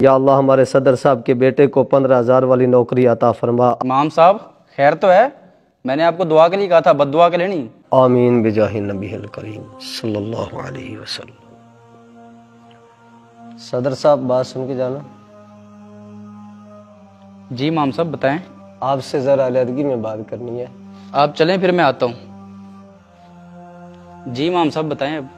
या अल्लाह हमारे सदर साहब के बेटे को 15,000 वाली नौकरी अता फरमा। इमाम साहब खैर तो है, मैंने आपको दुआ के लिए कहा था, बद्दुआ के लिए नहीं। आमीन बिजाहि नबील करीम सल्लल्लाहु अलैहि वसल्लम। सदर साहब बात सुन के जाना। जी इमाम साहब बताएं। आपसे ज़रा अलहदगी में बात करनी है। आप चलें फिर मैं आता हूँ। जी इमाम साहब बताएं। अब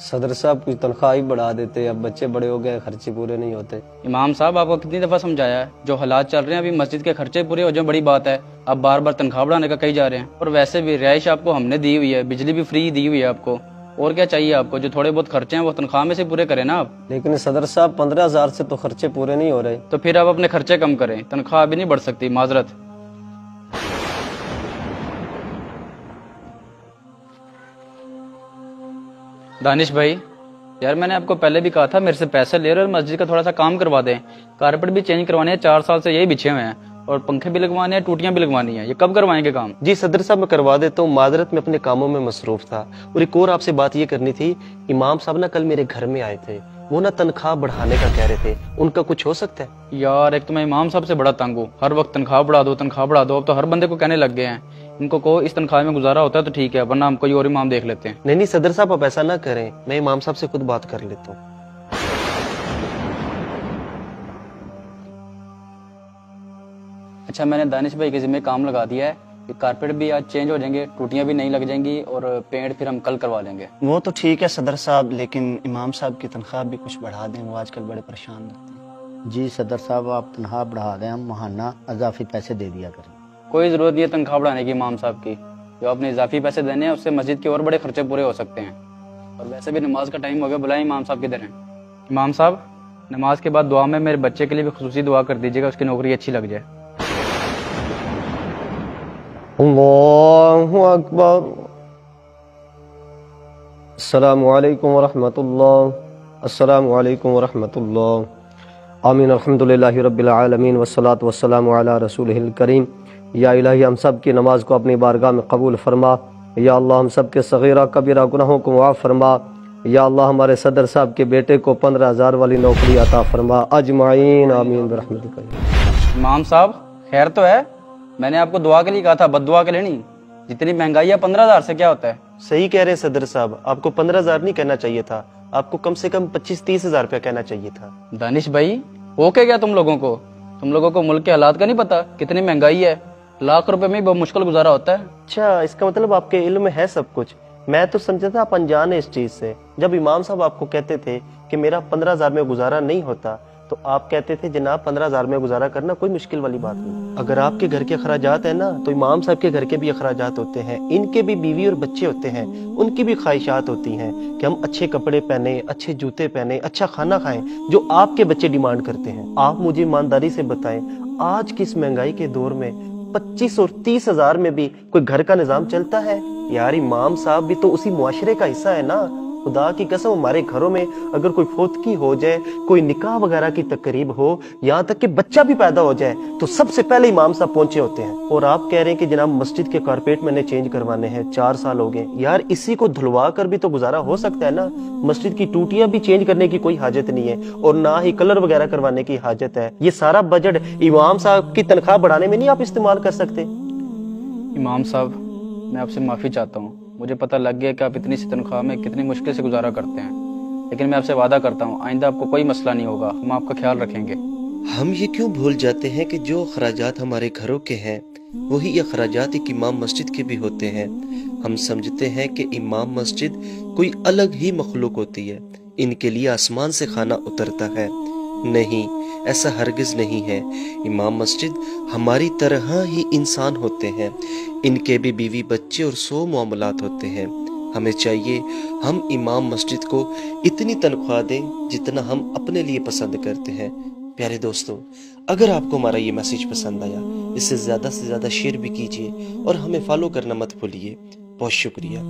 सदर साहब की तनख्वाह ही बढ़ा देते, अब बच्चे बड़े हो गए, खर्चे पूरे नहीं होते। इमाम साहब आपको कितनी दफ़ा समझाया है, जो हालात चल रहे हैं अभी मस्जिद के खर्चे पूरे हो जाए बड़ी बात है, आप बार बार तनख्वाह बढ़ाने का कही जा रहे हैं। और वैसे भी रिहाइश आपको हमने दी हुई है, बिजली भी फ्री दी हुई है आपको, और क्या चाहिए आपको? जो थोड़े बहुत खर्चे हैं वो तनख्वाह में से पूरे करें ना आप। लेकिन सदर साहब 15,000 से तो खर्चे पूरे नहीं हो रहे। तो फिर आप अपने खर्चे कम करें, तनख्वाह अभी नहीं बढ़ सकती, माजरत। दानिश भाई यार, मैंने आपको पहले भी कहा था मेरे से पैसे ले रहे और मस्जिद का थोड़ा सा काम करवा दें। कारपेट भी चेंज करवाने हैं, 4 साल से यही बिछे हुए हैं, और पंखे भी लगवाने हैं, टूटियां भी लगवानी है। ये कब करवाएंगे काम? जी सदर साहब मैं करवा देता हूँ, माजरत में अपने कामों में मसरूफ था। और एक और आपसे बात ये करनी थी, इमाम साहब ना कल मेरे घर में आए थे, वो ना तनख्वाह बढ़ाने का कह रहे थे, उनका कुछ हो सकता है? यार एक तो मैं इमाम साहब से बड़ा तंग हूँ, हर वक्त तनख्वाह बढ़ा दो तनख्वाह बढ़ा दो। अब तो हर बंदे को कहने लग गए हैं। इनको कहो इस तनख्वाह में गुजारा होता है तो ठीक है, वरना हम कोई और इमाम देख लेते हैं। नहीं सदर साहब आप ऐसा ना करें, मैं इमाम साहब से खुद बात कर लेता हूँ। अच्छा, मैंने दानिश भाई के जिम्मे काम लगा दिया है कि कारपेट भी आज चेंज हो जाएंगे, टूटियां भी नहीं लग जाएंगी, और पेंट फिर हम कल करवा लेंगे। वो तो ठीक है सदर साहब, लेकिन इमाम साहब की तनख्वाह भी कुछ बढ़ा दें, वो आजकल बड़े परेशान रहते हैं। जी सदर साहब आप तनख्वाह बढ़ा दें, हम महाना इजाफी पैसे दे दिया करें। कोई जरूरत नहीं है तनख्वाह बढ़ाने की इमाम साहब की, जो आपने इजाफी पैसे देने हैं उससे मस्जिद के और बड़े खर्चे पूरे हो सकते हैं। और वैसे भी नमाज का टाइम हो गया, बुलाएं इमाम साहब किधर हैं। इमाम साहब नमाज के बाद दुआ में मेरे बच्चे के लिए भी खुसूसी दुआ कर दीजिएगा, उसकी नौकरी अच्छी लग जाए। अल्लाहु अकबर। अस्सलामु अलैकुम वरहमतुल्लाह, अस्सलामु अलैकुम वरहमतुल्लाह। आमीन अल्हम्दुलिल्लाहि रब्बिल आलमीन वस्सलातु वस्सलामु अला रसूलिहिल करीम। या इलाही हम सब की नमाज को अपनी बारगाह में कबूल फरमा। या अल्लाह हम सब के सगीरा कबीरा गुनाहों को माफ़ फरमा। या अल्लाह हमारे सदर साहब के बेटे को 15,000 वाली नौकरी अता फरमा अजमाइन आमीन बिरहमतिक। इमाम साहब खैर तो है, मैंने आपको दुआ के लिए कहा था, बद्दुआ के लिए नहीं। जितनी महंगाई है 15,000 से क्या होता है? सही कह रहे हैं सदर साहब, आपको 15,000 नहीं कहना चाहिए था, आपको कम से कम 25-30 हज़ार रुपया कहना चाहिए था। दानिश भाई हो क्या तुम लोगों को? तुम लोगों को मुल्क के हालात का नहीं पता? कितनी महंगाई है, लाख रुपए में बहुत मुश्किल गुजारा होता है। अच्छा, इसका मतलब आपके इल्म में है सब कुछ। मैं तो समझा था आप अनजान है इस चीज से। जब इमाम साहब आपको कहते थे कि मेरा 15,000 में गुजारा नहीं होता, तो आप कहते थे जनाब 15,000 में गुजारा करना कोई मुश्किल वाली बात नहीं। अगर आपके घर के अखराजात है ना, तो इमाम साहब के घर के भी अखराजात होते हैं, इनके भी बीवी और बच्चे होते हैं, उनकी भी ख्वाहिशात होती हैं कि हम अच्छे कपड़े पहने, अच्छे जूते पहने, अच्छा खाना खाएं, जो आपके बच्चे डिमांड करते हैं। आप मुझे ईमानदारी से बताएं, आज की इस महंगाई के दौर में 25 और 30 हज़ार में भी कोई घर का निजाम चलता है? यार इमाम साहब भी तो उसी मुआशरे का हिस्सा है ना। खुदा की कसम, हमारे घरों में अगर कोई फोतकी हो जाए, कोई निकाह वगैरह की तकरीब हो, यहाँ तक कि बच्चा भी पैदा हो जाए, तो सबसे पहले इमाम साहब पहुंचे होते हैं। और आप कह रहे हैं कि जनाब मस्जिद के कारपेट मैंने चेंज करवाने हैं, 4 साल हो गए। यार इसी को धुलवा कर भी तो गुजारा हो सकता है ना। मस्जिद की टूटियां भी चेंज करने की कोई हाजत नहीं है, और ना ही कलर वगैरह करवाने की हाजत है। ये सारा बजट इमाम साहब की तनख्वाह बढ़ाने में नहीं आप इस्तेमाल कर सकते? इमाम साहब मैं आपसे माफ़ी चाहता हूँ, मुझे पता लग गया कि आप इतनी सी तनख्वाह में कितनी मुश्किल से गुजारा करते हैं, लेकिन मैं आपसे वादा करता हूँ आइंदा आपको कोई मसला नहीं होगा, हम आपका ख्याल रखेंगे। हम ये क्यों भूल जाते हैं कि जो अखराजात हमारे घरों के हैं वही अखराजात एक इमाम मस्जिद के भी होते हैं। हम समझते हैं कि इमाम मस्जिद कोई अलग ही मखलूक होती है, इनके लिए आसमान से खाना उतरता है। नहीं, ऐसा हरगिज नहीं है। इमाम मस्जिद हमारी तरह ही इंसान होते हैं, इनके भी बीवी बच्चे और 100 मामलात होते हैं। हमें चाहिए हम इमाम मस्जिद को इतनी तनख्वाह दें जितना हम अपने लिए पसंद करते हैं। प्यारे दोस्तों, अगर आपको हमारा ये मैसेज पसंद आया, इसे ज़्यादा से ज़्यादा शेयर भी कीजिए और हमें फॉलो करना मत भूलिए। बहुत शुक्रिया।